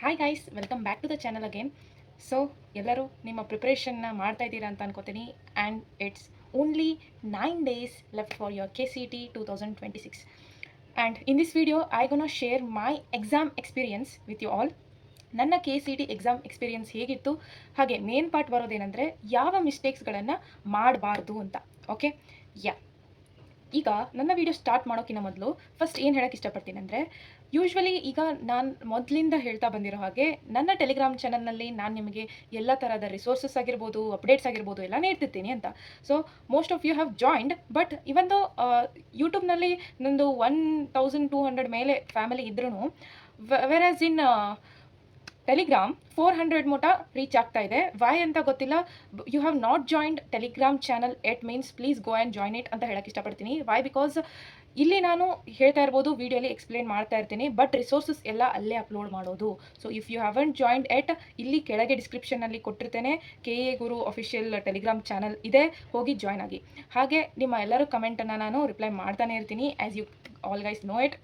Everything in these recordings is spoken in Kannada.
Hi guys, welcome back to the channel again. So ಎಲ್ಲರೂ ನಿಮ್ಮ ಪ್ರಿಪ್ರೇಷನ್ನ ಮಾಡ್ತಾ ಇದ್ದೀರಾ ಅಂತ ಅನ್ಕೋತೀನಿ. And it's only 9 days left for your KCET 2026. And in this video I gonna share my exam experience with you all. ನನ್ನ KCET ಎಕ್ಸಾಮ್ ಎಕ್ಸ್ಪೀರಿಯನ್ಸ್ ಹೇಗಿತ್ತು, ಹಾಗೆ ಮೇನ್ ಪಾರ್ಟ್ ಬರೋದೇನೆಂದರೆ ಯಾವ ಮಿಸ್ಟೇಕ್ಸ್ಗಳನ್ನು ಮಾಡಬಾರ್ದು ಅಂತ. ಓಕೆ, ಯಾ ಈಗ ನನ್ನ ವೀಡಿಯೋ ಸ್ಟಾರ್ಟ್ ಮಾಡೋಕ್ಕಿಂತ ಮೊದಲು ಫಸ್ಟ್ ಏನು ಹೇಳೋಕ್ಕೆ ಇಷ್ಟಪಡ್ತೀನಿ ಅಂದರೆ, ಯೂಶ್ವಲಿ ಈಗ ನಾನು ಮೊದಲಿಂದ ಹೇಳ್ತಾ ಬಂದಿರೋ ಹಾಗೆ ನನ್ನ ಟೆಲಿಗ್ರಾಮ್ ಚಾನಲ್ನಲ್ಲಿ ನಾನು ನಿಮಗೆ ಎಲ್ಲ ಥರದ ರಿಸೋರ್ಸಸ್ ಆಗಿರ್ಬೋದು, ಅಪ್ಡೇಟ್ಸ್ ಆಗಿರ್ಬೋದು ಎಲ್ಲ ನೀಡ್ತಿರ್ತೀನಿ ಅಂತ. So most of you have joined, but even though ಯೂಟ್ಯೂಬ್ನಲ್ಲಿ ನಂದು 1200 ಮೇಲೆ ಫ್ಯಾಮಿಲಿ ಇದ್ರೂ, ವೆರಾಸ್ ಇನ್ ಟೆಲಿಗ್ರಾಮ್ 400 ಮಟ್ಟ ರೀಚ್ ಆಗ್ತಾ ಇದೆ. ವೈ ಅಂತ ಗೊತ್ತಿಲ್ಲ. You have not joined Telegram channel it means please go and join it ಅಂತ ಹೇಳಕ್ಕೆ ಇಷ್ಟಪಡ್ತೀನಿ. ವೈ ಬಿಕಾಸ್ ಇಲ್ಲಿ ನಾನು ಹೇಳ್ತಾ ಇರ್ಬೋದು, ವೀಡಿಯೋಲಿ ಎಕ್ಸ್ಪ್ಲೇನ್ ಮಾಡ್ತಾ ಇರ್ತೀನಿ, ಬಟ್ ರಿಸೋರ್ಸಸ್ ಎಲ್ಲ ಅಲ್ಲೇ ಅಪ್ಲೋಡ್ ಮಾಡೋದು. So if you haven't joined it, ಇಲ್ಲಿ ಕೆಳಗೆ ಡಿಸ್ಕ್ರಿಪ್ಷನಲ್ಲಿ ಕೊಟ್ಟಿರ್ತೇನೆ KA Guru official Telegram channel ಇದೆ, ಹೋಗಿ ಜಾಯ್ನ್ ಆಗಿ. ಹಾಗೆ ನಿಮ್ಮ ಎಲ್ಲರೂ ಕಮೆಂಟನ್ನು ನಾನು ರಿಪ್ಲೈ ಮಾಡ್ತಾನೆ ಇರ್ತೀನಿ, as you all guys know it.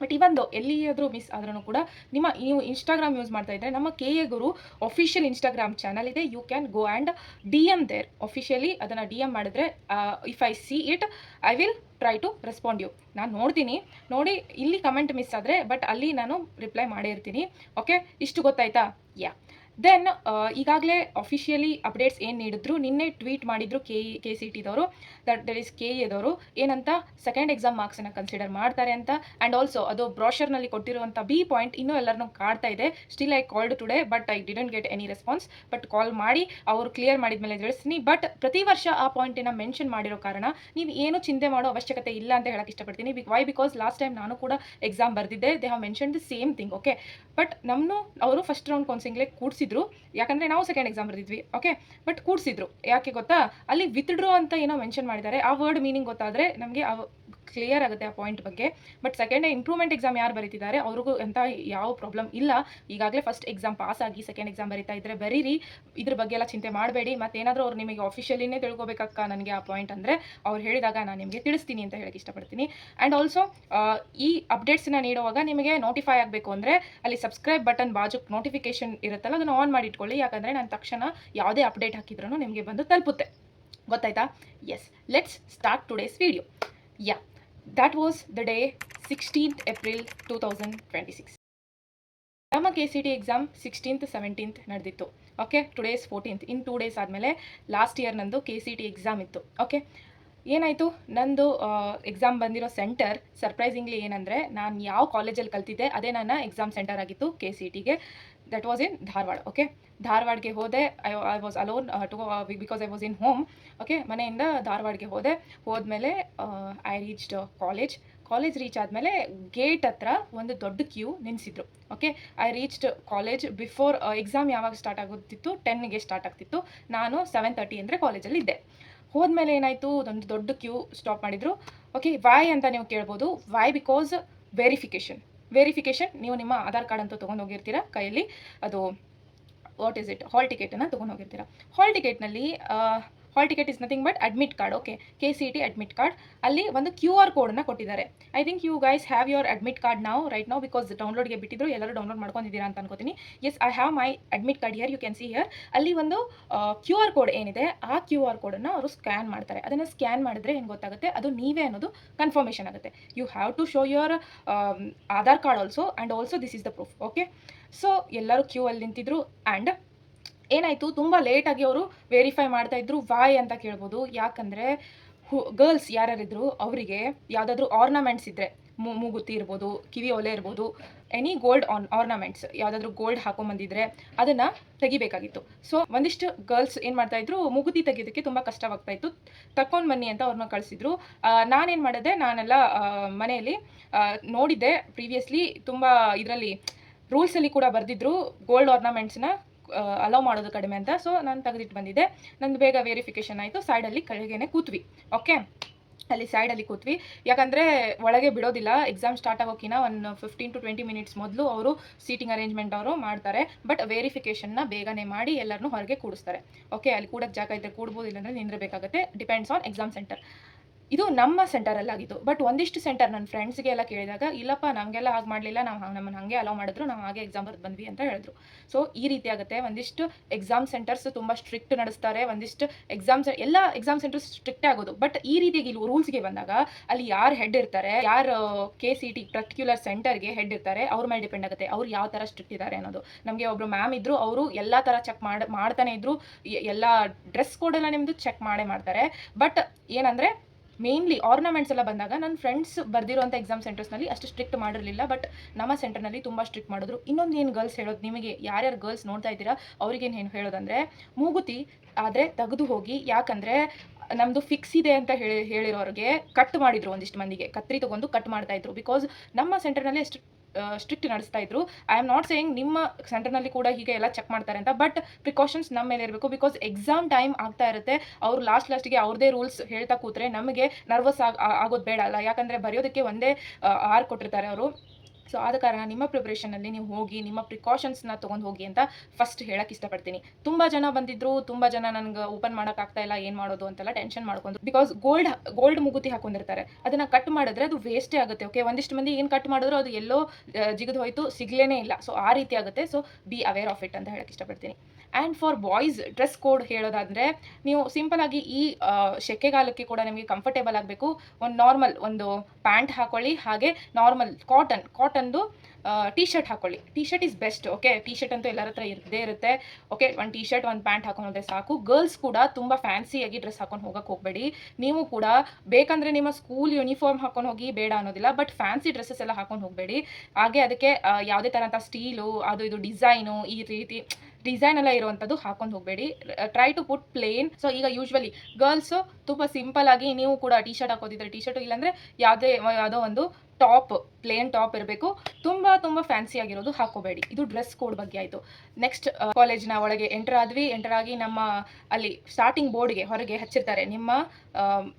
But ಇವೊಂದು ಎಲ್ಲಿಯಾದರೂ ಮಿಸ್ ಆದ್ರೂ ಕೂಡ ನೀವು ಇನ್ಸ್ಟಾಗ್ರಾಮ್ ಯೂಸ್ ಮಾಡ್ತಾ ಇದ್ದರೆ, ನಮ್ಮ KA Guru official Instagram channel ಇದೆ. You can go and DM there officially. ಅದನ್ನು DM ಮಾಡಿದ್ರೆ if I see it I will try to respond you. ನಾನು ನೋಡ್ತೀನಿ, ನೋಡಿ ಇಲ್ಲಿ ಕಮೆಂಟ್ ಮಿಸ್ ಆದರೆ, ಬಟ್ ಅಲ್ಲಿ ನಾನು ರಿಪ್ಲೈ ಮಾಡೇ ಇರ್ತೀನಿ. ಓಕೆ, ಇಷ್ಟು ಗೊತ್ತಾಯ್ತಾ? ಯಾ ದೆನ್ ಈಗಾಗಲೇ ಅಫಿಷಿಯಲಿ ಅಪ್ಡೇಟ್ಸ್ ಏನು ನೀಡಿದ್ರು, ನಿನ್ನೆ ಟ್ವೀಟ್ ಮಾಡಿದ್ರು KCETದವರು, ದಟ್ ಇಸ್ KAದವರು ಏನಂತ, ಸೆಕೆಂಡ್ ಎಕ್ಸಾಮ್ ಮಾರ್ಕ್ಸನ್ನು ಕನ್ಸಿಡರ್ ಮಾಡ್ತಾರೆ ಅಂತ. ಆ್ಯಂಡ್ ಆಲ್ಸೋ ಅದು ಬ್ರಾಷರ್ನಲ್ಲಿ ಕೊಟ್ಟಿರುವಂಥ B ಪಾಯಿಂಟ್ ಇನ್ನೂ ಎಲ್ಲರನ್ನೂ ಕಾಡ್ತಾ ಇದೆ. Still I called today, but I didn't get any response. But call ಮಾಡಿ ಅವರು ಕ್ಲಿಯರ್ ಮಾಡಿದ ಮೇಲೆ ತಿಳಿಸ್ತೀನಿ. ಬಟ್ ಪ್ರತಿ ವರ್ಷ ಆ ಪಾಯಿಂಟನ್ನು ಮೆನ್ಷನ್ ಮಾಡಿರೋ ಕಾರಣ ನೀವು ಏನು ಚಿಂತೆ ಮಾಡೋ ಅವಶ್ಯಕತೆ ಇಲ್ಲ ಅಂತ ಹೇಳಕ್ಕೆ ಇಷ್ಟಪಡ್ತೀನಿ. ವೈ ಬಿಕಾಸ್ ಲಾಸ್ಟ್ ಟೈಮ್ ನಾನು ಕೂಡ ಎಕ್ಸಾಮ್ ಬರೆದಿದ್ದೆ, they have mention the same thing. Okay, but ನಮ್ಮನ್ನು ಅವರು ಫಸ್ಟ್ ರೌಂಡ್ ಕೌನ್ಸಿಲಿಂಗ್ಲೇ ಕೂಡಿಸಿದ್ರು, ಯಾಕಂದರೆ ನಾವು ಸೆಕೆಂಡ್ ಎಕ್ಸಾಮ್ ಬರೆದಿದ್ವಿ. ಓಕೆ, ಬಟ್ ಕೂಡಿಸಿದ್ರು ಯಾಕೆ ಗೊತ್ತಾ, ಅಲ್ಲಿ ವಿತ್ಡ್ರಾ ಅಂತ ಏನೋ ಮೆನ್ಷನ್ ಮಾಡಿದ್ದಾರೆ. ಆ ವರ್ಡ್ ಮೀನಿಂಗ್ ಗೊತ್ತಾದರೆ ನಮಗೆ ಕ್ಲಿಯರ್ ಆಗುತ್ತೆ ಆ ಪಾಯಿಂಟ್ ಬಗ್ಗೆ. ಬಟ್ ಸೆಕೆಂಡ್ ಇಂಪ್ರೂವ್ಮೆಂಟ್ ಎಕ್ಸಾಮ್ ಯಾರು ಬರೀತಿದ್ದಾರೆ ಅವ್ರಿಗೂ ಅಂತ ಯಾವ ಪ್ರಾಬ್ಲಮ್ ಇಲ್ಲ. ಈಗಾಗಲೇ ಫಸ್ಟ್ ಎಕ್ಸಾಮ್ ಪಾಸ್ ಆಗಿ ಸೆಕೆಂಡ್ ಎಕ್ಸಾಮ್ ಬರೀತಾ ಇದ್ದರೆ ಬರೀರಿ, ಇದ್ರ ಬಗ್ಗೆ ಎಲ್ಲ ಚಿಂತೆ ಮಾಡಬೇಡಿ. ಮತ್ತೇನಾದರೂ ಅವ್ರು ನಿಮಗೆ ಆಫಿಷಿಯಲಿನೇ ತಿಳ್ಕೊಬೇಕಕ್ಕ ನನಗೆ ಆ ಪಾಯಿಂಟ್ ಅಂದರೆ, ಅವ್ರು ಹೇಳಿದಾಗ ನಾನು ನಿಮಗೆ ತಿಳಿಸ್ತೀನಿ ಅಂತ ಹೇಳಕ್ಕೆ ಇಷ್ಟಪಡ್ತೀನಿ. ಆ್ಯಂಡ್ ಆಲ್ಸೋ ಈ ಅಪ್ಡೇಟ್ಸನ್ನ ನೀಡುವಾಗ ನಿಮಗೆ ನೋಟಿಫೈ ಆಗಬೇಕು ಅಂದರೆ ಅಲ್ಲಿ ಸಬ್ಸ್ಕ್ರೈಬ್ ಬಟನ್ ಬಾಜು ನೋಟಿಫಿಕೇಶನ್ ಇರುತ್ತಲ್ಲ, ಅದನ್ನು ಆನ್ ಮಾಡಿ ಇಟ್ಕೊಳ್ಳಿ. ಯಾಕಂದರೆ ನಾನು ತಕ್ಷಣ ಯಾವುದೇ ಅಪ್ಡೇಟ್ ಹಾಕಿದ್ರೂ ನಿಮಗೆ ಬಂದು ತಲುಪುತ್ತೆ. ಗೊತ್ತಾಯ್ತಾ? Yes, let's start today's video. Yeah that was the day 16th April 2026. ನಮ್ಮ KCET ಎಕ್ಸಾಮ್ 16th 17th ನಡೆದಿತ್ತು. Okay, today's 14th. ಇನ್ 2 days ಆದಮೇಲೆ ಲಾಸ್ಟ್ ಇಯರ್ ನಂದು KCET ಎಕ್ಸಾಮ್ ಇತ್ತು. ಓಕೆ, ಏನಾಯಿತು, ನಂದು ಎಕ್ಸಾಮ್ ಬಂದಿರೋ ಸೆಂಟರ್ ಸರ್ಪ್ರೈಸಿಂಗ್ಲಿ ಏನಂದರೆ, ನಾನು ಯಾವ ಕಾಲೇಜಲ್ಲಿ ಕಲ್ತಿದ್ದೆ ಅದೇ ನನ್ನ ಎಕ್ಸಾಮ್ ಸೆಂಟರ್ ಆಗಿತ್ತು KCETಗೆ. That was in Dharwad. Okay, ಧಾರವಾಡಗೆ ಹೋದೆ. I was alone too because I was in home. Okay, ಮನೆಯಿಂದ ಧಾರವಾಡಗೆ ಹೋದ್ಮೇಲೆ ಐ ರೀಚ್ಡ್ ಕಾಲೇಜ್ ರೀಚ್ ಆದಮೇಲೆ ಗೇಟ್ ಹತ್ರ ಒಂದು ದೊಡ್ಡ ಕ್ಯೂ ನಿಲ್ಲಿಸಿದ್ರು. Okay, I reached college before exam ಯಾವಾಗ ಸ್ಟಾರ್ಟ್ ಆಗುತ್ತಿತ್ತು, 10ಗೆ ಸ್ಟಾರ್ಟ್ ಆಗ್ತಿತ್ತು. ನಾನು 7:30 ಅಂದರೆ ಕಾಲೇಜಲ್ಲಿ ಇದ್ದೆ. ಹೋದ್ಮೇಲೆ ಏನಾಯಿತು, ಒಂದು ದೊಡ್ಡ ಕ್ಯೂ ಸ್ಟಾಪ್ ಮಾಡಿದರು. ಓಕೆ, ವೈ ಅಂತ ನೀವು ಕೇಳ್ಬೋದು. ವೈ ಬಿಕಾಸ್ ವೆರಿಫಿಕೇಷನ್ ನೀವು ನಿಮ್ಮ ಆಧಾರ್ ಕಾರ್ಡ್ ಅಂತೂ ತೊಗೊಂಡು ಹೋಗಿರ್ತೀರ ಕೈಯಲ್ಲಿ, ಅದು ವಾಟ್ ಈಸ್ ಇಟ್, ಹಾಲ್ ಟಿಕೆಟನ್ನು ತೊಗೊಂಡು ಹೋಗಿರ್ತೀರ. Hall ticket is nothing but admit card. Okay, KCET admit card. ಅಲ್ಲಿ ಒಂದು QR ಕೋಡನ್ನು ಕೊಟ್ಟಿದ್ದಾರೆ. I think you guys have your admit card right now because ಡೌನ್ಲೋಡ್ಗೆ ಬಿಟ್ಟಿದ್ರು, ಎಲ್ಲರೂ ಡೌನ್ಲೋಡ್ ಮಾಡ್ಕೊಂಡಿದ್ದೀರಾ ಅಂತ ಅನ್ಕೋತೀನಿ. Yes, I have my admit card here, you can see here. ಅಲ್ಲಿ ಒಂದು QR ಕೋಡ್ ಏನಿದೆ, ಆ QR ಕೋಡನ್ನು ಅವರು ಸ್ಕ್ಯಾನ್ ಮಾಡ್ತಾರೆ. ಅದನ್ನು ಸ್ಕ್ಯಾನ್ ಮಾಡಿದ್ರೆ ಏನು ಗೊತ್ತಾಗುತ್ತೆ, ಅದು ನೀವೇ ಅನ್ನೋದು ಕನ್ಫರ್ಮೇಷನ್ ಆಗುತ್ತೆ. You have to show your Aadhaar card also, and also this is the proof. Okay, so ಎಲ್ಲರೂ ಕ್ಯೂ ಅಲ್ಲಿ ನಿಂತಿದ್ರು. ಆ್ಯಂಡ್ ಏನಾಯಿತು, ತುಂಬ ಲೇಟಾಗಿ ಅವರು ವೆರಿಫೈ ಮಾಡ್ತಾಯಿದ್ರು. ವಾಯ್ ಅಂತ ಕೇಳ್ಬೋದು. ಯಾಕಂದರೆ ಗರ್ಲ್ಸ್ ಯಾರ್ಯಾರಿದ್ರು ಅವರಿಗೆ ಯಾವುದಾದ್ರೂ ಆರ್ನಮೆಂಟ್ಸ್ ಇದ್ದರೆ, ಮೂಗುತಿ ಇರ್ಬೋದು, ಕಿವಿ ಓಲೆ ಇರ್ಬೋದು, ಎನಿ ಗೋಲ್ಡ್ ಆರ್ನಮೆಂಟ್ಸ್ ಯಾವುದಾದ್ರೂ ಗೋಲ್ಡ್ ಹಾಕೊಂಬಂದಿದ್ರೆ ಅದನ್ನು ತೆಗಿಬೇಕಾಗಿತ್ತು. ಸೊ ಒಂದಿಷ್ಟು ಗರ್ಲ್ಸ್ ಏನು ಮಾಡ್ತಾಯಿದ್ರು, ಮೂಗುತಿ ತೆಗೆಯೋದಕ್ಕೆ ತುಂಬ ಕಷ್ಟವಾಗ್ತಾಯಿತ್ತು. ತಗೊಂಡು ಬನ್ನಿ ಅಂತ ಅವ್ರನ್ನ ಕಳಿಸಿದ್ರು. ನಾನೇನು ಮಾಡಿದೆ, ನಾನೆಲ್ಲ ಮನೆಯಲ್ಲಿ ನೋಡಿದ್ದೆ ಪ್ರೀವಿಯಸ್ಲಿ, ತುಂಬ ಇದರಲ್ಲಿ ರೂಲ್ಸಲ್ಲಿ ಕೂಡ ಬರೆದಿದ್ರು ಗೋಲ್ಡ್ ಆರ್ನಮೆಂಟ್ಸ್ನ ಅಲೋ ಮಾಡೋದು ಕಡಿಮೆ ಅಂತ. ಸೊ ನಾನು ತೆಗೆದಿಟ್ಟು ಬಂದಿದ್ದೆ. ನಂದು ಬೇಗ ವೆರಿಫಿಕೇಷನ್ ಆಯಿತು. ಸೈಡಲ್ಲಿ ಕೆಳಗೇನೆ ಕೂತ್ವಿ. ಓಕೆ, ಅಲ್ಲಿ ಸೈಡಲ್ಲಿ ಕೂತ್ವಿ. ಯಾಕಂದರೆ ಒಳಗೆ ಬಿಡೋದಿಲ್ಲ. ಎಕ್ಸಾಮ್ ಸ್ಟಾರ್ಟ್ ಆಗೋಕ್ಕಿಂತ ಒಂದು 15 to 20 minutes ಮೊದಲು ಅವರು ಸೀಟಿಂಗ್ ಅರೇಂಜ್ಮೆಂಟ್ ಅವರು ಮಾಡ್ತಾರೆ. ಬಟ್ ವೆರಿಫಿಕೇಷನ್ನ ಬೇಗನೆ ಮಾಡಿ ಎಲ್ಲರನ್ನೂ ಹೊರಗೆ ಕೂಡಿಸ್ತಾರೆ. ಓಕೆ, ಅಲ್ಲಿ ಕೂಡೋಕ್ಕೆ ಜಾಗ ಇದ್ದರೆ ಕೂಡ್ಬೋದು, ಇಲ್ಲಾಂದರೆ ನಿಂದಿರಬೇಕಾಗುತ್ತೆ. Depends on exam center. ಇದು ನಮ್ಮ ಸೆಂಟರಲ್ಲಾಗಿತ್ತು. ಬಟ್ ಒಂದಿಷ್ಟು ಸೆಂಟರ್ ನನ್ನ ಫ್ರೆಂಡ್ಸ್‌ಗೆ ಎಲ್ಲ ಕೇಳಿದಾಗ, "ಇಲ್ಲಪ್ಪ ನಮಗೆಲ್ಲ ಹಾಗೆ ಮಾಡಲಿಲ್ಲ. ನಮ್ಮನ್ನ ಹಾಗೆ ಅಲೋ ಮಾಡಿದ್ರು. ನಾವು ಹಾಗೆ ಎಕ್ಸಾಮ್ ಬರೆದು ಬಂದ್ವಿ" ಅಂತ ಹೇಳಿದ್ರು. ಸೊ ಈ ರೀತಿ ಆಗುತ್ತೆ. ಒಂದಿಷ್ಟು ಎಕ್ಸಾಮ್ ಸೆಂಟರ್ಸ್ ತುಂಬ ಸ್ಟ್ರಿಕ್ಟ್ ನಡೆಸ್ತಾರೆ. ಒಂದಿಷ್ಟು ಎಲ್ಲ ಎಕ್ಸಾಮ್ ಸೆಂಟರ್ಸ್ ಸ್ಟ್ರಿಕ್ಟೇ ಆಗೋದು. ಬಟ್ ಈ ರೀತಿಯಾಗಿ ರೂಲ್ಸ್‌ಗೆ ಬಂದಾಗ ಅಲ್ಲಿ ಯಾರು ಹೆಡ್ ಇರ್ತಾರೆ, ಯಾರು KCET ಪರ್ಟಿಕ್ಯುಲರ್ ಸೆಂಟರ್‌ಗೆ ಹೆಡ್ ಇರ್ತಾರೆ, ಅವ್ರ ಮೇಲೆ ಡಿಪೆಂಡ್ ಆಗುತ್ತೆ. ಅವ್ರು ಯಾವ ಥರ ಸ್ಟ್ರಿಕ್ಟ್ ಇದ್ದಾರೆ ಅನ್ನೋದು. ನಮಗೆ ಒಬ್ರು ಮ್ಯಾಮ್ ಇದ್ರು. ಅವರು ಎಲ್ಲ ಥರ ಚೆಕ್ ಮಾಡ್ತಾನೆ ಇದ್ರು. ಎಲ್ಲ ಡ್ರೆಸ್ ಕೋಡ್ ಎಲ್ಲ ನಿಮ್ಮದು ಚೆಕ್ ಮಾಡೇ ಮಾಡ್ತಾರೆ. ಬಟ್ ಏನಂದರೆ ಮೇನ್ಲಿ ಆರ್ನಮೆಂಟ್ಸ್ ಎಲ್ಲ ಬಂದಾಗ ನನ್ನ ಫ್ರೆಂಡ್ಸ್ ಬರ್ದಿರೋಂಥ ಎಕ್ಸಾಮ್ ಸೆಂಟರ್ಸ್ನಲ್ಲಿ ಅಷ್ಟು ಸ್ಟ್ರಿಕ್ಟ್ ಮಾಡಿರಲಿಲ್ಲ. ಬಟ್ ನಮ್ಮ ಸೆಂಟರ್ನಲ್ಲಿ ತುಂಬ ಸ್ಟ್ರಿಕ್ಟ್ ಮಾಡಿದ್ರು. ಇನ್ನೊಂದು ಏನು ಗರ್ಲ್ಸ್ ಹೇಳೋದು, ನಿಮಗೆ ಯಾರ್ಯಾರು ಗರ್ಲ್ಸ್ ನೋಡ್ತಾ ಇದ್ದೀರಾ ಅವ್ರಿಗೇನು ಹೇಳೋದಂದರೆ, ಮೂಗುತಿ ಆದರೆ ತೆಗೆದು ಹೋಗಿ. ಯಾಕಂದರೆ ನಮ್ಮದು ಫಿಕ್ಸ್ ಇದೆ ಅಂತ ಹೇಳಿರೋರಿಗೆ ಕಟ್ ಮಾಡಿದ್ರು. ಒಂದಿಷ್ಟು ಮಂದಿಗೆ ಕತ್ರಿ ತೊಗೊಂಡು ಕಟ್ ಮಾಡ್ತಾಯಿದ್ರು. ಬಿಕಾಸ್ ನಮ್ಮ ಸೆಂಟರ್ನಲ್ಲಿ ಅಷ್ಟು ಸ್ಟ್ರಿಕ್ಟ್ ನಡೆಸ್ತಾ ಇದ್ರು. ಐ ಆಮ್ ನಾಟ್ ಸೇಯಿಂಗ್ ನಿಮ್ಮ ಸೆಂಟರ್ನಲ್ಲಿ ಕೂಡ ಹೀಗೆ ಎಲ್ಲ ಚೆಕ್ ಮಾಡ್ತಾರೆ ಅಂತ. ಬಟ್ ಪ್ರಿಕಾಷನ್ಸ್ ನಮ್ಮ ಮೇಲೆ ಇರಬೇಕು. ಬಿಕಾಸ್ ಎಕ್ಸಾಮ್ ಟೈಮ್ ಆಗ್ತಾ ಇರುತ್ತೆ. ಅವರು ಲಾಸ್ಟ್ಗೆ ಅವ್ರದ್ದೇ ರೂಲ್ಸ್ ಹೇಳ್ತಾ ಕೂತ್ರೆ ನಮಗೆ ನರ್ವಸ್ ಆಗೋದು ಬೇಡ ಅಲ್ಲ. ಯಾಕಂದರೆ ಬರೆಯೋದಕ್ಕೆ ಒಂದೇ ಆರ್ ಕೊಟ್ಟಿರ್ತಾರೆ ಅವರು. ಸೊ ಆದ ಕಾರಣ ನಿಮ್ಮ ಪ್ರಿಪ್ರೇಷನಲ್ಲಿ ನೀವು ಹೋಗಿ ನಿಮ್ಮ ಪ್ರಿಕಾಷನ್ಸ್ನ ತೊಗೊಂಡು ಹೋಗಿ ಅಂತ ಫಸ್ಟ್ ಹೇಳಕ್ಕೆ ಇಷ್ಟಪಡ್ತೀನಿ. ತುಂಬ ಜನ ಬಂದಿದ್ರು. ತುಂಬ ಜನ ನನಗೆ ಓಪನ್ ಮಾಡೋಕ್ಕಾಗ್ತಾ ಇಲ್ಲ, ಏನು ಮಾಡೋದು ಅಂತೆಲ್ಲ ಟೆನ್ಷನ್ ಮಾಡ್ಕೊಂಡು. ಬಿಕಾಸ್ ಗೋಲ್ಡ್ ಮುಗುತಿ ಹಾಕೊಂಡಿರ್ತಾರೆ. ಅದನ್ನು ಕಟ್ ಮಾಡಿದ್ರೆ ಅದು ವೇಸ್ಟೇ ಆಗುತ್ತೆ. ಓಕೆ, ಒಂದಿಷ್ಟು ಮಂದಿ ಏನು ಕಟ್ ಮಾಡಿದ್ರು ಅದು ಎಲ್ಲೋ ಜಿಗಿದು ಹೋಯಿತು, ಸಿಗಲೇ ಇಲ್ಲ. ಸೊ ಆ ರೀತಿ ಆಗುತ್ತೆ. So be aware of it ಅಂತ ಹೇಳಕ್ಕೆ ಇಷ್ಟಪಡ್ತೀನಿ. And for boys dress code ಹೇಳೋದಾದರೆ, ನೀವು ಸಿಂಪಲಾಗಿ ಈ ಸೆಕೆಗಾಲಕ್ಕೆ ಕೂಡ ನಿಮಗೆ ಕಂಫರ್ಟೇಬಲ್ ಆಗಬೇಕು. ಒಂದು ನಾರ್ಮಲ್ ಒಂದು ಪ್ಯಾಂಟ್ ಹಾಕೊಳ್ಳಿ. ಹಾಗೆ ನಾರ್ಮಲ್ ಕಾಟನ್ದು ಟೀ ಶರ್ಟ್ ಹಾಕೊಳ್ಳಿ. T shirt is best. Okay, T shirt ಅಂತೂ ಎಲ್ಲರ ಹತ್ರ ಇದ್ದೇ ಇರುತ್ತೆ. ಓಕೆ, ಒಂದು ಟೀ ಶರ್ಟ್ ಒಂದು ಪ್ಯಾಂಟ್ ಹಾಕೊಂಡ್ರೆ ಸಾಕು. ಗರ್ಲ್ಸ್ ಕೂಡ ತುಂಬ ಫ್ಯಾನ್ಸಿಯಾಗಿ ಡ್ರೆಸ್ ಹಾಕೊಂಡು ಹೋಗಕ್ಕೆ ಹೋಗಬೇಡಿ. ನೀವು ಕೂಡ ಬೇಕಂದರೆ ನಿಮ್ಮ ಸ್ಕೂಲ್ ಯೂನಿಫಾರ್ಮ್ ಹಾಕೊಂಡು ಹೋಗಿ, ಬೇಡ ಅನ್ನೋದಿಲ್ಲ. ಬಟ್ ಫ್ಯಾನ್ಸಿ ಡ್ರೆಸ್ಸಸ್ ಎಲ್ಲ ಹಾಕೊಂಡು ಹೋಗಬೇಡಿ. ಹಾಗೆ ಅದಕ್ಕೆ ಯಾವುದೇ ಥರಂಥ ಸ್ಟೀಲು ಅದು ಇದು ಡಿಸೈನು ಈ ರೀತಿ ಡಿಸೈನ್ ಎಲ್ಲ ಇರುವಂಥದ್ದು ಹಾಕೊಂಡು ಹೋಗಬೇಡಿ. Try to put plain. So ಈಗ ಯೂಶ್ವಲಿ ಗರ್ಲ್ಸು ತುಂಬ ಸಿಂಪಲ್ ಆಗಿ, ನೀವು ಕೂಡ ಟೀ ಶರ್ಟ್ ಹಾಕೋದಿದ್ರೆ ಟೀ ಶರ್ಟು, ಇಲ್ಲಾಂದರೆ ಯಾವುದೋ ಒಂದು ಟಾಪ್, ಪ್ಲೇನ್ ಟಾಪ್ ಇರಬೇಕು. ತುಂಬ ಫ್ಯಾನ್ಸಿ ಆಗಿರೋದು ಹಾಕೋಬೇಡಿ. ಇದು ಡ್ರೆಸ್ ಕೋಡ್ ಬಗ್ಗೆ ಆಯಿತು. ನೆಕ್ಸ್ಟ್ ಕಾಲೇಜಿನ ಒಳಗೆ ಎಂಟರ್ ಆಗಿ ನಮ್ಮ ಅಲ್ಲಿ ಸ್ಟಾರ್ಟಿಂಗ್ ಬೋರ್ಡ್ಗೆ ಹೊರಗೆ ಹಚ್ಚಿರ್ತಾರೆ ನಿಮ್ಮ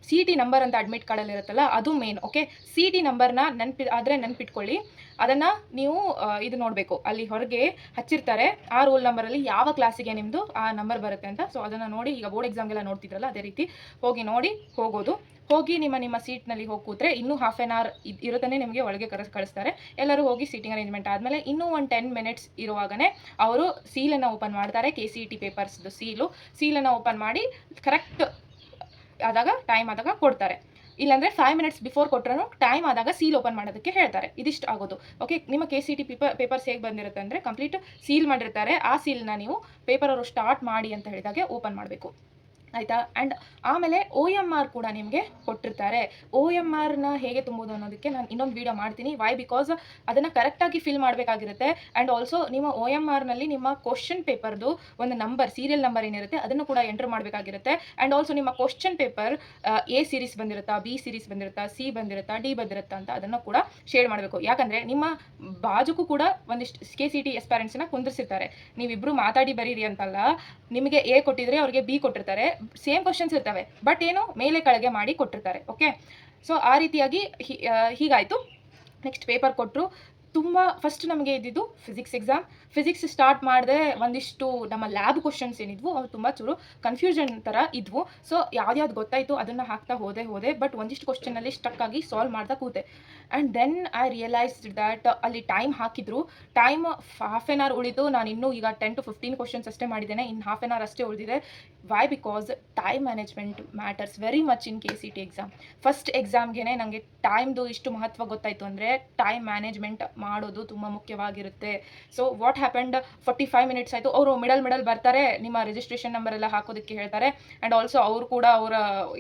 CT ನಂಬರ್ ಅಂತ ಅಡ್ಮಿಟ್ ಕಾರ್ಡಲ್ಲಿ ಇರುತ್ತಲ್ಲ, ಅದು ಮೇನ್. ಓಕೆ, CT ನಂಬರ್ನ ನೆನಪಿಟ್ಕೊಳ್ಳಿ. ಅದನ್ನು ನೀವು ಇದು ನೋಡಬೇಕು. ಅಲ್ಲಿ ಹೊರಗೆ ಹಚ್ಚಿರ್ತಾರೆ ಆ ರೋಲ್ ನಂಬರಲ್ಲಿ ಯಾವ ಕ್ಲಾಸಿಗೆ ನಿಮ್ಮದು ಆ ನಂಬರ್ ಬರುತ್ತೆ ಅಂತ. ಸೊ ಅದನ್ನು ನೋಡಿ, ಈಗ ಬೋರ್ಡ್ ಎಕ್ಸಾಮ್ಗೆಲ್ಲ ನೋಡ್ತಿದ್ರಲ್ಲ ಅದೇ ರೀತಿ ಹೋಗಿ ನೋಡಿ ಹೋಗೋದು. ಹೋಗಿ ನಿಮ್ಮ ಸೀಟ್ನಲ್ಲಿ ಹೋಗಿ ಕೂತ್ರೆ ಇನ್ನೂ ಹಾಫ್ ಆನ್ ಅವರ್ ಇರುತ್ತಾನೆ ನಿಮಗೆ ಒಳಗೆ ಕಳಿಸ್ತಾರೆ. ಎಲ್ಲರೂ ಹೋಗಿ ಸೀಟಿಂಗ್ ಅರೇಂಜ್ಮೆಂಟ್ ಆದಮೇಲೆ ಇನ್ನೂ ಒಂದು 10 ಮಿನಿಟ್ಸ್ ಇರುವಾಗಲೇ ಅವರು ಸೀಲನ್ನು ಓಪನ್ ಮಾಡ್ತಾರೆ. KCET ಪೇಪರ್ಸ್ದು ಸೀಲನ್ನು ಓಪನ್ ಮಾಡಿ ಕರೆಕ್ಟ್ ಆದಾಗ, ಟೈಮ್ ಆದಾಗ ಕೊಡ್ತಾರೆ. ಇಲ್ಲಾಂದರೆ 5 ಮಿನಿಟ್ಸ್ ಬಿಫೋರ್ ಕೊಟ್ಟರು ಟೈಮ್ ಆದಾಗ ಸೀಲ್ ಓಪನ್ ಮಾಡೋದಕ್ಕೆ ಹೇಳ್ತಾರೆ. ಇದಿಷ್ಟು ಆಗೋದು. ಓಕೆ, ನಿಮ್ಮ KCET ಪೇಪರ್ಸ್ ಹೇಗೆ ಬಂದಿರುತ್ತೆ ಅಂದರೆ, ಕಂಪ್ಲೀಟ್ ಸೀಲ್ ಮಾಡಿರ್ತಾರೆ. ಆ ಸೀಲ್ನ ನೀವು ಪೇಪರ್ ಅವರು ಸ್ಟಾರ್ಟ್ ಮಾಡಿ ಅಂತ ಹೇಳಿದಾಗೆ ಓಪನ್ ಮಾಡಬೇಕು. ಆಯಿತಾ? ಆ್ಯಂಡ್ ಆಮೇಲೆ OMR ಕೂಡ ನಿಮಗೆ ಕೊಟ್ಟಿರ್ತಾರೆ. OMRನ ಹೇಗೆ ತುಂಬೋದು ಅನ್ನೋದಕ್ಕೆ ನಾನು ಇನ್ನೊಂದು ವೀಡಿಯೋ ಮಾಡ್ತೀನಿ. ವೈ? ಬಿಕಾಸ್ ಅದನ್ನು ಕರೆಕ್ಟಾಗಿ ಫಿಲ್ ಮಾಡಬೇಕಾಗಿರುತ್ತೆ. ಆ್ಯಂಡ್ ಆಲ್ಸೋ ನಿಮ್ಮ OMRನಲ್ಲಿ ನಿಮ್ಮ ಕ್ವಶನ್ ಪೇಪರ್ದು ಒಂದು ನಂಬರ್, ಸೀರಿಯಲ್ ನಂಬರ್ ಏನಿರುತ್ತೆ ಅದನ್ನು ಕೂಡ ಎಂಟರ್ ಮಾಡಬೇಕಾಗಿರುತ್ತೆ. ಆ್ಯಂಡ್ ಆಲ್ಸೋ ನಿಮ್ಮ ಕ್ವಶನ್ ಪೇಪರ್ A ಸೀರೀಸ್ ಬಂದಿರುತ್ತಾ, B ಸೀರೀಸ್ ಬಂದಿರುತ್ತಾ, C ಬಂದಿರುತ್ತಾ, D ಬಂದಿರುತ್ತಾ ಅಂತ ಅದನ್ನು ಕೂಡ ಶೇರ್ ಮಾಡಬೇಕು. ಯಾಕಂದರೆ ನಿಮ್ಮ ಬಾಜುಕು ಕೂಡ ಒಂದಿಷ್ಟು KCET ಎಸ್ಪೈರೆಂಟ್ಸ್ನ ಕುಂದಿರ್ಸಿರ್ತಾರೆ. ನೀವಿಬ್ಬರು ಮಾತಾಡಿ ಬರೀರಿ ಅಂತಲ್ಲ. ನಿಮಗೆ A ಕೊಟ್ಟಿದ್ರೆ ಅವ್ರಿಗೆ B ಕೊಟ್ಟಿರ್ತಾರೆ. ಸೇಮ್ ಕ್ವಶನ್ಸ್ ಇರ್ತವೆ, ಬಟ್ ಏನು ಮೇಲೆ ಕೆಳಗೆ ಮಾಡಿ ಕೊಟ್ಟಿರ್ತಾರೆ. ಓಕೆ, ಸೊ ಆ ರೀತಿಯಾಗಿ ಹೀಗಾಯಿತು. ನೆಕ್ಸ್ಟ್ ಪೇಪರ್ ಕೊಟ್ಟರು. ತುಂಬ ಫಸ್ಟ್ ನಮಗೆ ಇದ್ದಿದ್ದು ಫಿಸಿಕ್ಸ್ ಎಕ್ಸಾಮ್. ಫಿಸಿಕ್ಸ್ ಸ್ಟಾರ್ಟ್ ಮಾಡಿದೆ. ಒಂದಿಷ್ಟು ನಮ್ಮ ಲ್ಯಾಬ್ ಕ್ವಶನ್ಸ್ ಏನಿದ್ವು ಅವು ತುಂಬ ಚೂರು ಕನ್ಫ್ಯೂಷನ್ ಥರ ಇದ್ವು. ಸೊ ಯಾವ್ದು ಗೊತ್ತಾಯಿತು ಅದನ್ನು ಹಾಕ್ತಾ ಹೋದೆ. ಬಟ್ ಒಂದಿಷ್ಟು ಕ್ವಶನಲ್ಲಿ ಸ್ಟಕ್ ಆಗಿ ಸಾಲ್ವ್ ಮಾಡ್ತಾ ಕೂತೆ. And then I realised that ಅಲ್ಲಿ ಟೈಮ್ ಹಾಕಿದ್ರು. ಟೈಮ್ ಹಾಫ್ ಆನ್ ಅವರ್ ಉಳಿದು. ನಾನು ಇನ್ನೂ ಈಗ 10 to 15 ಕ್ವಶನ್ಸ್ ಅಷ್ಟೇ ಮಾಡಿದ್ದೇನೆ. ಇನ್ನು ಹಾಫ್ ಆನ್ ಅವರ್ ಅಷ್ಟೇ ಉಳಿದಿದೆ. Why? Because time management matters very much in KCET exam. First ಎಕ್ಸಾಮ್ಗೆ ನನಗೆ ಟೈಮ್ದು ಇಷ್ಟು ಮಹತ್ವ ಗೊತ್ತಾಯಿತು ಅಂದರೆ ಟೈಮ್ ಮ್ಯಾನೇಜ್ಮೆಂಟ್ ಮಾಡೋದು ತುಂಬ ಮುಖ್ಯವಾಗಿರುತ್ತೆ. ಸೊ ವಾಟ್ ಹ್ಯಾಪೆಂಡ್, 45 ಮಿನಿಟ್ಸ್ ಆಯಿತು. ಅವರು ಮಿಡಲ್ ಬರ್ತಾರೆ, ನಿಮ್ಮ ರಿಜಿಸ್ಟ್ರೇಷನ್ ನಂಬರ್ ಎಲ್ಲ ಹಾಕೋದಕ್ಕೆ ಹೇಳ್ತಾರೆ. ಆ್ಯಂಡ್ ಆಲ್ಸೋ ಅವರು ಕೂಡ ಅವರ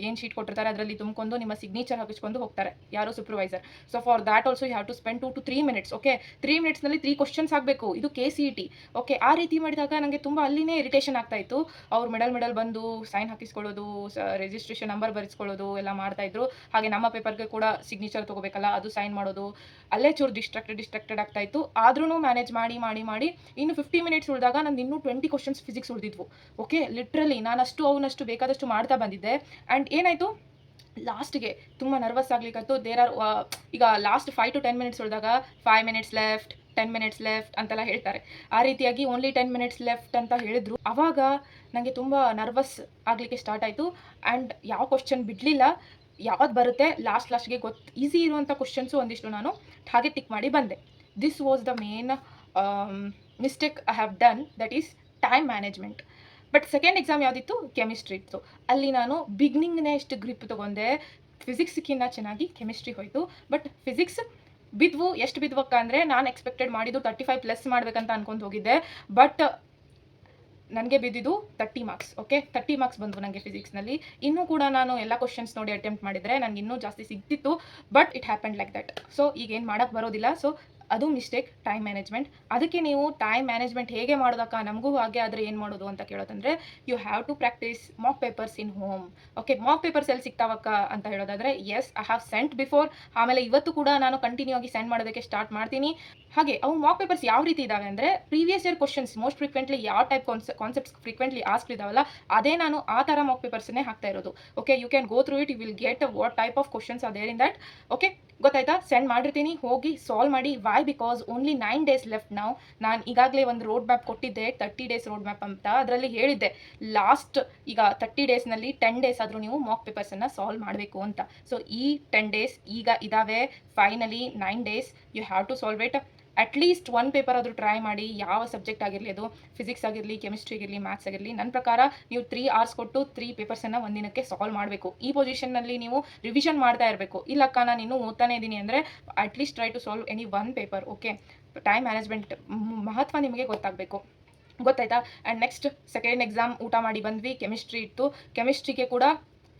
ಏನು ಶೀಟ್ ಕೊಟ್ಟಿರ್ತಾರೆ ಅದರಲ್ಲಿ ತುಂಬಿಕೊಂಡು ನಿಮ್ಮ ಸಿಗ್ನೇಚರ್ ಹಾಕಿಸ್ಕೊಂಡು ಹೋಗ್ತಾರೆ, ಯಾರೋ supervisor. So for that also you have to spend 2 to 3 minutes. Okay, 3 ಮಿನಿಟ್ಸ್ನಲ್ಲಿ 3 ಕ್ವಶನ್ಸ್ ಆಗಬೇಕು. ಇದು KCET. ಓಕೆ, ಆ ರೀತಿ ಮಾಡಿದಾಗ ನನಗೆ ತುಂಬ ಅಲ್ಲಿನೇ ಇರಿಟೇಷನ್ ಆಗ್ತಾಯಿತ್ತು. ಅವ್ರು ಮಿಡಲ್ ಬಂದು ಸೈನ್ ಹಾಕಿಸ್ಕೊಳ್ಳೋದು, ರಿಜಿಸ್ಟ್ರೇಷನ್ ನಂಬರ್ ಬರೆಸ್ಕೊಳ್ಳೋದು ಎಲ್ಲ ಮಾಡ್ತಾಯಿದ್ರು. ಹಾಗೆ ನಮ್ಮ ಪೇಪರ್ಗೆ ಕೂಡ ಸಿಗ್ನೇಚರ್ ತೊಗೋಬೇಕಲ್ಲ, ಅದು ಸೈನ್ ಮಾಡೋದು, ಅಲ್ಲೇ ಚೂರು ಡಿಸ್ಟ್ರಾಕ್ಟೆಡ್ ಆಗ್ತಾಯಿತ್ತು. ಆದ್ರೂ ಮ್ಯಾನೇಜ್ ಮಾಡಿ ಇನ್ನು 50 ಮಿನಿಟ್ಸ್ ಉಳಿದಾಗ ನಾನು ಇನ್ನೂ 20 ಕ್ವಶನ್ಸ್ ಫಿಸಿಕ್ಸ್ ಉಳಿದಿದ್ವು. ಓಕೆ, ಲಿಟ್ರಲಿ ನಾನು ಅವನಷ್ಟು ಬೇಕಾದಷ್ಟು ಮಾಡ್ತಾ ಬಂದಿದ್ದೆ. ಆ್ಯಂಡ್ ಏನಾಯಿತು, ಲಾಸ್ಟ್ಗೆ ತುಂಬ ನರ್ವಸ್ ಆಗ್ಲಿಕ್ಕಂತೂ ಈಗ ಲಾಸ್ಟ್ 5 to 10 ಮಿನಿಟ್ಸ್ ಉಳಿದಾಗ 5 ಮಿನಿಟ್ಸ್ ಲೆಫ್ಟ್, 10 ಮಿನಿಟ್ಸ್ ಲೆಫ್ಟ್ ಅಂತೆಲ್ಲ ಹೇಳ್ತಾರೆ. ಆ ರೀತಿಯಾಗಿ ಓನ್ಲಿ 10 ಮಿನಿಟ್ಸ್ ಲೆಫ್ಟ್ ಅಂತ ಹೇಳಿದ್ರು. ಆವಾಗ ನನಗೆ ತುಂಬ ನರ್ವಸ್ ಆಗಲಿಕ್ಕೆ ಸ್ಟಾರ್ಟ್ ಆಯಿತು. ಆ್ಯಂಡ್ ಯಾವ ಕ್ವಶನ್ ಬಿಡಲಿಲ್ಲ. ಯಾವ್ದು ಬರುತ್ತೆ ಲಾಸ್ಟ್ಗೆ ಈಸಿ ಇರುವಂಥ ಕ್ವಶನ್ಸು ಒಂದಿಷ್ಟು ನಾನು ಹಾಗೆ ಟಿಕ್ ಮಾಡಿ ಬಂದೆ. This was the main mistake I have done, that is time management. But second exam ಯಾವುದಿತ್ತು, ಕೆಮಿಸ್ಟ್ರಿ ಇತ್ತು. ಅಲ್ಲಿ ನಾನು ಬಿಗ್ನಿಂಗ್ನೇ ಎಷ್ಟು ಗ್ರಿಪ್ ತೊಗೊಂಡೆ, ಫಿಸಿಕ್ಸ್ಗಿನ್ನ ಚೆನ್ನಾಗಿ ಕೆಮಿಸ್ಟ್ರಿ ಹೋಯಿತು. ಬಟ್ ಫಿಸಿಕ್ಸ್ ಎಷ್ಟು ಬಿದ್ವಕ್ಕ ಅಂದರೆ ನಾನು ಎಕ್ಸ್ಪೆಕ್ಟೆಡ್ ಮಾಡಿದ್ದು 35+ ಮಾಡ್ಬೇಕಂತ ಅನ್ಕೊಂಡು ಹೋಗಿದ್ದೆ. ಬಟ್ ನನಗೆ ಬಿದ್ದಿದ್ದು 30 ಮಾರ್ಕ್ಸ್. ಓಕೆ, 30 ಮಾರ್ಕ್ಸ್ ಬಂದವು ನನಗೆ ಫಿಸಿಕ್ಸ್ನಲ್ಲಿ. ಇನ್ನೂ ಕೂಡ ನಾನು ಎಲ್ಲ ಕ್ವಶನ್ಸ್ ನೋಡಿ ಅಟೆಂಪ್ಟ್ ಮಾಡಿದರೆ ನನಗೆ ಇನ್ನೂ ಜಾಸ್ತಿ ಸಿಗ್ತಿತ್ತು. But it happen like that. So ಈಗೇನು ಮಾಡೋಕ್ಕೆ ಬರೋದಿಲ್ಲ. ಸೊ ಅದು ಮಿಸ್ಟೇಕ್, ಟೈಮ್ ಮ್ಯಾನೇಜ್ಮೆಂಟ್. ಅದಕ್ಕೆ ನೀವು ಟೈಮ್ ಮ್ಯಾನೇಜ್ಮೆಂಟ್ ಹೇಗೆ ಮಾಡೋದಕ್ಕ, ನಮಗೂ ಹಾಗೆ ಆದರೆ ಏನು ಮಾಡೋದು ಅಂತ ಕೇಳೋದಂದರೆ, you have to practise mock papers in home. Okay, mock papers ಎಲ್ಲಿ ಸಿಗ್ತಾವಕ್ಕ ಅಂತ ಹೇಳೋದಾದರೆ, yes I have sent before. ಆಮೇಲೆ ಇವತ್ತು ಕೂಡ ನಾನು ಕಂಟಿನ್ಯೂ ಆಗಿ ಸೆಂಡ್ ಮಾಡೋದಕ್ಕೆ ಸ್ಟಾರ್ಟ್ ಮಾಡ್ತೀನಿ. ಹಾಗೆ ಅವು ಮಾಕ್ ಪೇಪರ್ಸ್ ಯಾವ ರೀತಿ ಇದ್ದಾವೆ ಅಂದರೆ, previous year questions most frequently ಯಾವ ಟೈಪ್ ಕಾನ್ಸೆಪ್ಟ್ಸ್ ಫ್ರೀಕ್ವೆಂಟ್ಲಿ ಆಸ್ಕ್ ಇದಾವಲ್ಲ, ಅದೇ ನಾನು ಆ ಥರ ಮಾಕ್ ಪೇಪರ್ಸ್ನೇ ಹಾಕ್ತಾ ಇರೋದು. Okay, you can go through it, you will get what type of questions are there in that. Okay, ಗೊತ್ತಾಯ್ತಾ? ಸೆಂಡ್ ಮಾಡಿರ್ತೀನಿ, ಹೋಗಿ ಸಾಲ್ವ್ ಮಾಡಿ. Why? Because only 9 days left ನಾವು. ನಾನು ಈಗಾಗಲೇ ಒಂದು ರೋಡ್ ಮ್ಯಾಪ್ ಕೊಟ್ಟಿದ್ದೆ, 30 days ರೋಡ್ ಮ್ಯಾಪ್ ಅಂತ. ಅದರಲ್ಲಿ ಹೇಳಿದ್ದೆ ಲಾಸ್ಟ್ ಈಗ 30 daysನಲ್ಲಿ 10 days ಆದರೂ ನೀವು ಮಾಕ್ ಪೇಪರ್ಸನ್ನು ಸಾಲ್ವ್ ಮಾಡಬೇಕು ಅಂತ. ಸೊ ಈ 10 days ಈಗ ಇದ್ದಾವೆ. Finally 9 days you have to solve it. At least 1 paper ಆದರೂ ಟ್ರೈ ಮಾಡಿ. ಯಾವ ಸಬ್ಜೆಕ್ಟ್ ಆಗಿರಲಿ, ಅದು ಫಿಸಿಕ್ಸ್ ಆಗಿರಲಿ, ಕೆಮಿಸ್ಟ್ರಿ ಆಗಿರಲಿ, ಮ್ಯಾಥ್ಸ್ ಆಗಿರಲಿ. ನನ್ನ ಪ್ರಕಾರ ನೀವು 3 hours ಕೊಟ್ಟು 3 ಪೇಪರ್ಸನ್ನು ಒಂದಿನಕ್ಕೆ ಸಾಲ್ವ್ ಮಾಡಬೇಕು. ಈ ಪೊಸಿಷನ್ನಲ್ಲಿ ನೀವು ರಿವಿಷನ್ ಮಾಡ್ತಾ ಇರಬೇಕು. ಇಲ್ಲಕ್ಕ ನಾನು ಇನ್ನೂ ಓದ್ತಾನೆ ಇದ್ದೀನಿ ಅಂದರೆ at least try to solve any 1 paper. Okay, time management ಮಹತ್ವ ನಿಮಗೆ ಗೊತ್ತಾಗಬೇಕು. ಗೊತ್ತಾಯ್ತಾ? ಆ್ಯಂಡ್ ನೆಕ್ಸ್ಟ್ ಸೆಕೆಂಡ್ ಎಕ್ಸಾಮ್ ಊಟ ಮಾಡಿ ಬಂದ್ವಿ. ಕೆಮಿಸ್ಟ್ರಿ ಇತ್ತು. ಕೆಮಿಸ್ಟ್ರಿಗೆ ಕೂಡ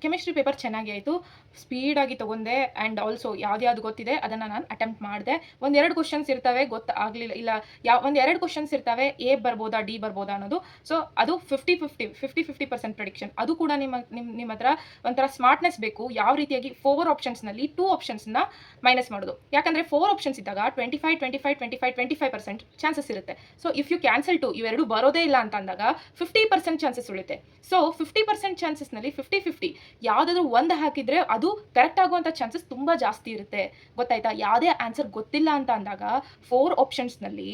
ಕೆಮಿಸ್ಟ್ರಿ ಪೇಪರ್ ಚೆನ್ನಾಗಿ ಆಯಿತು. ಸ್ಪೀಡಾಗಿ ತೊಗೊಂಡೆ. ಆ್ಯಂಡ್ ಆಲ್ಸೋ ಯಾವ್ದು ಗೊತ್ತಿದೆ ಅದನ್ನು ನಾನು ಅಟೆಂಪ್ಟ್ ಮಾಡಿದೆ. 1-2 ಕ್ವಶನ್ಸ್ ಇರ್ತವೆ ಗೊತ್ತಾಗಲಿಲ್ಲ, ಇಲ್ಲ 1-2 ಕ್ವಶನ್ಸ್ ಇರ್ತವೆ, ಎ ಬರ್ಬೋದಾ ಡಿ ಬರ್ಬೋದಾ ಅನ್ನೋದು. ಸೊ ಅದು 50-50% ಪ್ರೆಡಿಕ್ಷನ್. ಅದು ಕೂಡ ನಿಮ್ಮ ಹತ್ರ ಒಂಥರ ಸ್ಮಾರ್ಟ್ನೆಸ್ ಬೇಕು. ಯಾವ ರೀತಿಯಾಗಿ 4 ಆಪ್ಷನ್ಸ್ನಲ್ಲಿ 2 ಆಪ್ಷನ್ಸ್ನ ಮೈನಸ್ ಮಾಡೋದು. ಯಾಕಂದರೆ 4 ಆಪ್ಷನ್ಸ್ ಇದ್ದಾಗ 25% ಚಾನ್ಸಸ್ ಇರುತ್ತೆ. ಸೊ ಇಫ್ ಯು ಕ್ಯಾನ್ಸಲ್ 2, ಇವೆರಡು ಬರೋದೇ ಇಲ್ಲ ಅಂತ ಅಂದಾಗ 50% ಚಾನ್ಸಸ್ ಉಳಿತೆ. ಸೊ 50% ಚಾನ್ಸಸ್ನಲ್ಲಿ 50-50 ಯಾವುದಾದ್ರೂ ಒಂದು ಹಾಕಿದರೆ ಅದು ಕರೆಕ್ಟ್ ಆಗುವಂಥ ಚಾನ್ಸಸ್ ತುಂಬ ಜಾಸ್ತಿ ಇರುತ್ತೆ. ಗೊತ್ತಾಯ್ತಾ? ಯಾವುದೇ ಆನ್ಸರ್ ಗೊತ್ತಿಲ್ಲ ಅಂತ ಅಂದಾಗ 4 ಆಪ್ಷನ್ಸ್ನಲ್ಲಿ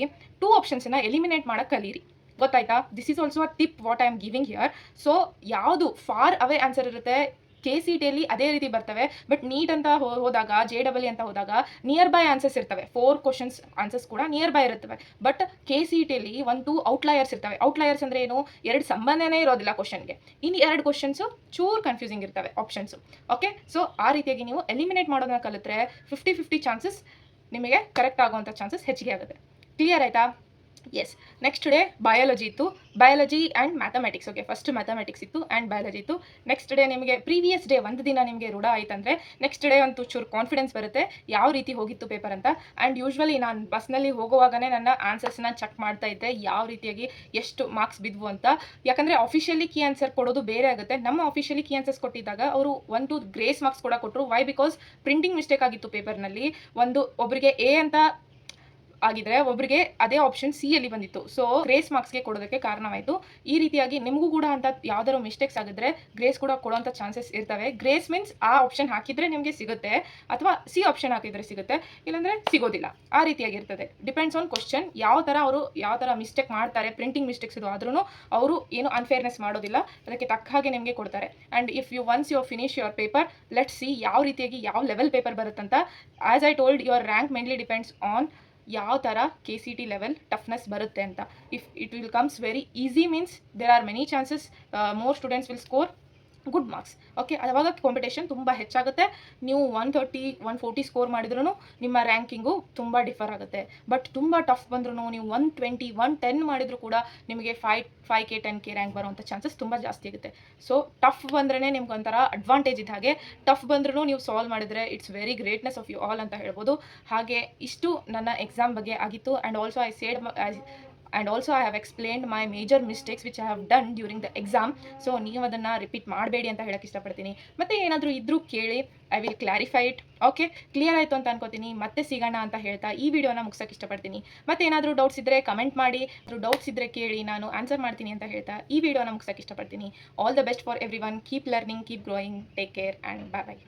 2 ಆಪ್ಷನ್ಸನ್ನು ಎಲಿಮಿನೇಟ್ ಮಾಡೋಕ್ಕೆ ಕಲೀರಿ. ಗೊತ್ತಾಯ್ತಾ? This is also a tip what I am giving here. So ಯಾವುದು ಫಾರ್ ಅವೇ ಆನ್ಸರ್ ಇರುತ್ತೆ, KCTಯಲ್ಲಿ ಅದೇ ರೀತಿ ಬರ್ತವೆ. ಬಟ್ ನೀಟ್ ಅಂತ ಹೋದಾಗ, JEE ಅಂತ ಹೋದಾಗ ನಿಯರ್ ಬೈ ಆನ್ಸರ್ಸ್ ಇರ್ತವೆ. 4 ಕ್ವಶನ್ಸ್ ಆನ್ಸರ್ಸ್ ಕೂಡ ನಿಯರ್ ಬೈ ಇರುತ್ತವೆ. ಬಟ್ KCTಯಲ್ಲಿ 1-2 ಔಟ್ಲಯರ್ಸ್ ಇರ್ತವೆ. ಔಟ್ಲಯರ್ಸ್ ಅಂದರೆ ಏನು? 2 ಸಂಬಂಧನೇ ಇರೋದಿಲ್ಲ ಕ್ವಶನ್ಗೆ. ಇನ್ನು 2 ಕ್ವಶನ್ಸು ಚೂರು ಕನ್ಫ್ಯೂಸಿಂಗ್ ಇರ್ತವೆ ಆಪ್ಷನ್ಸು. ಓಕೆ, ಸೊ ಆ ರೀತಿಯಾಗಿ ನೀವು ಎಲಿಮಿನೇಟ್ ಮಾಡೋದನ್ನ ಕಲಿತ್ರೆ 50-50 ಚಾನ್ಸಸ್ ನಿಮಗೆ ಕರೆಕ್ಟ್ ಆಗುವಂಥ ಚಾನ್ಸಸ್ ಹೆಚ್ಚಿಗೆ ಆಗುತ್ತೆ. ಕ್ಲಿಯರ್ ಆಯಿತಾ? ಎಸ್. ನೆಕ್ಸ್ಟ್ ಡೇ ಬಯಾಲಜಿ ಇತ್ತು. Biology and mathematics. Okay, first mathematics ಇತ್ತು ಆ್ಯಂಡ್ ಬಯಾಲಜಿ ಇತ್ತು. ನೆಕ್ಸ್ಟ್ ಡೇ ನಿಮಗೆ ಪ್ರೀವಿಯಸ್ ಡೇ ಒಂದು ದಿನ ನಿಮಗೆ ರೂಢ ಆಯ್ತಂದರೆ ನೆಕ್ಸ್ಟ್ ಡೇ ಒಂದು ಚೂರು ಕಾನ್ಫಿಡೆನ್ಸ್ ಬರುತ್ತೆ ಯಾವ ರೀತಿ ಹೋಗಿತ್ತು ಪೇಪರ್ ಅಂತ. ಆ್ಯಂಡ್ ಯೂಶ್ವಲಿ ನಾನು ಬಸ್ನಲ್ಲಿ ಹೋಗುವಾಗಲೇ ನನ್ನ ಆನ್ಸರ್ಸ್ನ ಚೆಕ್ ಮಾಡ್ತಾ ಇದ್ದೆ, ಯಾವ ರೀತಿಯಾಗಿ ಎಷ್ಟು ಮಾರ್ಕ್ಸ್ ಬಿದ್ವು ಅಂತ. ಯಾಕಂದರೆ ಅಫಿಷಿಯಲಿ ಕೀ ಆನ್ಸರ್ ಕೊಡೋದು ಬೇರೆ ಆಗುತ್ತೆ. ನಮ್ಮ ಅಫಿಷಿಯಲಿ ಕೀ ಆನ್ಸರ್ಸ್ ಕೊಟ್ಟಿದ್ದಾಗ ಅವರು 1-2 ಗ್ರೇಸ್ ಮಾರ್ಕ್ಸ್ ಕೂಡ ಕೊಟ್ಟರು. ವೈ? ಬಿಕಾಸ್ ಪ್ರಿಂಟಿಂಗ್ ಮಿಸ್ಟೇಕ್ ಆಗಿತ್ತು ಪೇಪರ್ನಲ್ಲಿ. ಒಬ್ಬರಿಗೆ ಎ ಅಂತ ಆಗಿದ್ರೆ ಒಬ್ಬರಿಗೆ ಅದೇ ಆಪ್ಷನ್ ಸಿ ಅಲ್ಲಿ ಬಂದಿತ್ತು. ಸೊ ಗ್ರೇಸ್ ಮಾರ್ಕ್ಸ್ಗೆ ಕೊಡೋದಕ್ಕೆ ಕಾರಣವಾಯಿತು. ಈ ರೀತಿಯಾಗಿ ನಿಮಗೂ ಕೂಡ ಅಂತ ಯಾವ್ದಾದ್ರು ಮಿಸ್ಟೇಕ್ಸ್ ಆಗಿದ್ರೆ ಗ್ರೇಸ್ ಕೂಡ ಕೊಡೋಂಥ ಚಾನ್ಸಸ್ ಇರ್ತವೆ. ಗ್ರೇಸ್ ಮೀನ್ಸ್ ಆ ಆಪ್ಷನ್ ಹಾಕಿದರೆ ನಿಮಗೆ ಸಿಗುತ್ತೆ, ಅಥವಾ ಸಿ ಆಪ್ಷನ್ ಹಾಕಿದರೆ ಸಿಗುತ್ತೆ, ಇಲ್ಲಾಂದರೆ ಸಿಗೋದಿಲ್ಲ. ಆ ರೀತಿಯಾಗಿರ್ತದೆ. Depends on question. ಯಾವ ಥರ ಮಿಸ್ಟೇಕ್ ಮಾಡ್ತಾರೆ, ಪ್ರಿಂಟಿಂಗ್ ಮಿಸ್ಟೇಕ್ಸ್ ಇದು ಆದ್ರೂ ಅವರು ಏನು ಅನ್ಫೇರ್ನೆಸ್ ಮಾಡೋದಿಲ್ಲ, ಅದಕ್ಕೆ ತಕ್ಕ ಹಾಗೆ ನಿಮಗೆ ಕೊಡ್ತಾರೆ. And if you once you finish your paper, let see ಯಾವ ರೀತಿಯಾಗಿ ಯಾವ ಲೆವೆಲ್ ಪೇಪರ್ ಬರುತ್ತಂತ. As I told, your rank mainly depends on ಯಾವ ಥರ KCT ಲೆವೆಲ್ ಟಫ್ನೆಸ್ ಬರುತ್ತೆ ಅಂತ. If it will comes very easy means there are many chances more students will score good marks. Okay, ಅವಾಗ ಕಾಂಪಿಟೇಷನ್ ತುಂಬ ಹೆಚ್ಚಾಗುತ್ತೆ. ನೀವು 130-140 ಸ್ಕೋರ್ ಮಾಡಿದ್ರೂ ನಿಮ್ಮ ರ್ಯಾಂಕಿಂಗು ತುಂಬ ಡಿಫರ್ ಆಗುತ್ತೆ. ಬಟ್ ತುಂಬ ಟಫ್ ಬಂದ್ರೂ ನೀವು 120-110 ಮಾಡಿದರೂ ಕೂಡ ನಿಮಗೆ 5K 10K ರ್ಯಾಂಕ್ ಬರುವಂಥ ಚಾನ್ಸಸ್ ತುಂಬ ಜಾಸ್ತಿ ಆಗುತ್ತೆ. ಸೊ ಟಫ್ ಬಂದ್ರೇ ನಿಮ್ಗೆ ಒಂಥರ ಅಡ್ವಾಂಟೇಜ್ ಇದ್ದ ಹಾಗೆ. ಟಫ್ ಬಂದ್ರೂ ನೀವು ಸಾಲ್ವ್ ಮಾಡಿದರೆ it's very greatness of you all ಅಂತ ಹೇಳ್ಬೋದು. ಹಾಗೆ ಇಷ್ಟು ನನ್ನ ಎಕ್ಸಾಮ್ ಬಗ್ಗೆ ಆಗಿತ್ತು. And also I have explained my major mistakes which I have done during the exam. So ನೀವು ಅದನ್ನು ರಿಪೀಟ್ ಮಾಡಬೇಡಿ ಅಂತ ಹೇಳೋಕ್ಕೆ ಇಷ್ಟಪಡ್ತೀನಿ. ಮತ್ತು ಏನಾದರೂ ಇದ್ದರೂ ಕೇಳಿ, I will clarify it. Okay, clear ಆಯಿತು ಅಂತ ಅನ್ಕೋತೀನಿ. ಮತ್ತೆ ಸಿಗೋಣ ಅಂತ ಹೇಳ್ತಾ ಈ ವಿಡಿಯೋನ ಮುಗಿಸೋಕ್ಕೆ ಇಷ್ಟಪಡ್ತೀನಿ. ಮತ್ತು ಏನಾದರೂ ಡೌಟ್ಸ್ ಇದ್ದರೆ ಕಮೆಂಟ್ ಮಾಡಿ, ಡೌಟ್ಸ್ ಇದ್ದರೆ ಕೇಳಿ, ನಾನು ಆನ್ಸರ್ ಮಾಡ್ತೀನಿ ಅಂತ ಹೇಳ್ತಾ ಈ ವಿಡಿಯೋನ ಮುಗಿಸೋಕ್ಕೆ ಇಷ್ಟಪಡ್ತೀನಿ. All the best for everyone. Keep learning, keep growing, take care and bye.